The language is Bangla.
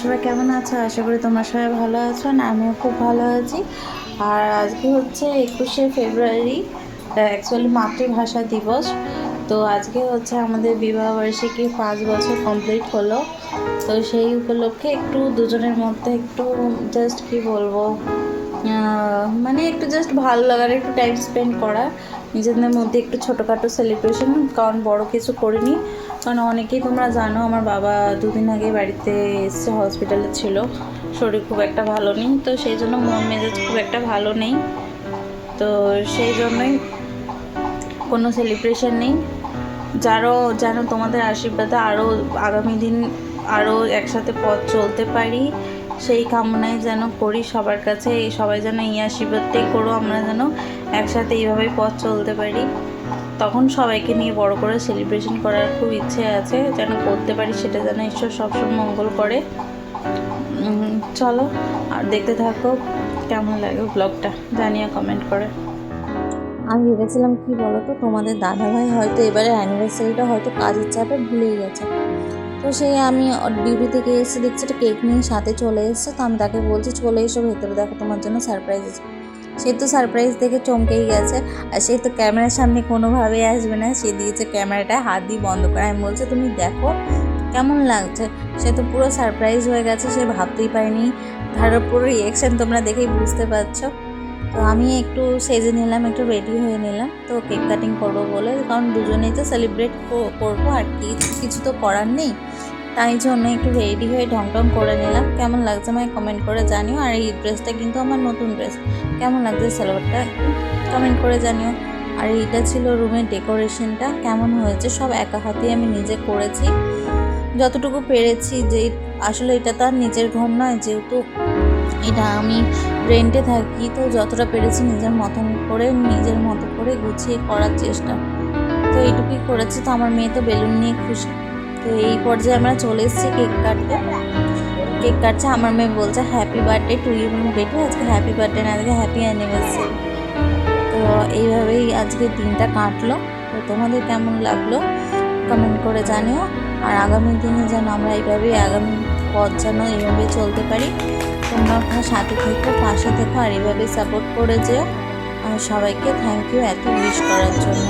সবাই কেমন আছো? আশা করি তোমরা সবাই ভালো আছো, না আমিও খুব ভালো আছি। আর আজকে হচ্ছে 21শে ফেব্রুয়ারি, অ্যাকচুয়ালি মাতৃভাষা দিবস। তো আজকে হচ্ছে আমাদের বিবাহবার্ষিকী 5 বছর কমপ্লিট হলো। তো সেই উপলক্ষে একটু দুজনের মধ্যে একটু জাস্ট কি বলবো, মানে একটু জাস্ট ভালো লাগার, একটু টাইম স্পেন্ড করা, নিজেদের মধ্যে একটু ছোটোখাটো সেলিব্রেশন। কারণ বড় কিছু করিনি, কারণ অনেকেই তোমরা জানো আমার বাবা দুদিন আগে বাড়িতে এসছে, হসপিটালে ছিল, শরীর খুব একটা ভালো নেই। তো সেই জন্য মন মেজাজ খুব একটা ভালো নেই। তো সেই জন্যই কোনো সেলিব্রেশন নেই। যেন তোমাদের আশীর্বাদে আরও আগামী দিন আরও একসাথে পথ চলতে পারি, সেই কামনাই যেন করি সবার কাছে। সবাই যেন এই আশীর্বাদটাই করো, আমরা যেন একসাথে এইভাবেই পথ চলতে পারি। তখন সবাইকে নিয়ে বড় করে সেলিব্রেশন করার খুব ইচ্ছে আছে, যেন করতে পারি, সেটা যেন ঈশ্বর সবসময় মঙ্গল করে। চলো আর দেখতে থাকো, কেমন লাগে ব্লগটা জানিয়ে কমেন্ট করে। আমি ভেবেছিলাম কি বলতো, তোমাদের দাদাভাই হয়তো এবারে অ্যানিভার্সারিটা হয়তো কাজের চাপে ভুলেই গেছে। তো সেই আমি ডিউটি থেকে এসে দেখছি একটা কেক নিয়ে সাথে চলে এসেছে। তো আমি তাকে বলছি চলে এসো ভেতরে, দেখো তোমার জন্য সারপ্রাইজ আছে। সে তো সারপ্রাইজ দেখে চমকেই গেছে, আর সে তো ক্যামেরার সামনে কোনোভাবেই আসবে না। সে দিয়েছে ক্যামেরাটা হাত দিয়ে বন্ধ করে। আমি বলছি তুমি দেখো কেমন লাগছে। সে তো পুরো সারপ্রাইজ হয়ে গেছে, সে ভাবতেই পারেনি। তার পুরো রিয়েকশান তোমরা দেখেই বুঝতে পারছো। তো আমি একটু সেজে নিলাম, একটু রেডি হয়ে নিলাম, তো কেক কাটিং করবো বলে, কারণ দুজনেই তো সেলিব্রেট করবো, আর কিছু তো করার নেই। তাই জন্য একটু রেডি হয়ে ঢং টং করে নিলাম। কেমন লাগছে আমায় কমেন্ট করে জানিও। আর এই ড্রেসটা কিন্তু আমার নতুন ড্রেস। কেমন লাগছে সালোয়ারটা একটু কমেন্ট করে জানিও। আর এইটা ছিল রুমের ডেকোরেশনটা, কেমন হয়েছে সব একা হাতেই আমি নিজে করেছি যতটুকু পেরেছি। যে আসলে এটা তো আর নিজের ঘর নয়, যেহেতু এটা আমি রেন্টে থাকি, তো যতটা পেরেছি নিজের মতো করে গুছিয়ে করার চেষ্টা। তো এইটুকুই করেছি। তো আমার মেয়ে তো বেলুন নিয়ে খুশি। তো এই পর্যায়ে আমরা চলে এসেছি কেক কাটতে। কেক কাটছে, আমার মেয়ে বলছে হ্যাপি বার্থডে টু ইউ বেটু, আজকে হ্যাপি বার্থডে না, আজকে হ্যাপি অ্যানিভার্সারি। তো এইভাবেই আজকে দিনটা কাটলো। তো তোমাদের কেমন লাগলো কমেন্ট করে জানিও। আর আগামী দিনে যেন আমরা এইভাবেই আগামী পথ যেন এইভাবেই চলতে পারি। তোমরা সাথে থেকো, পাশে থেকো, আর এইভাবেই সাপোর্ট করে যেও। আর সবাইকে থ্যাংক ইউ এত উইশ করার জন্য।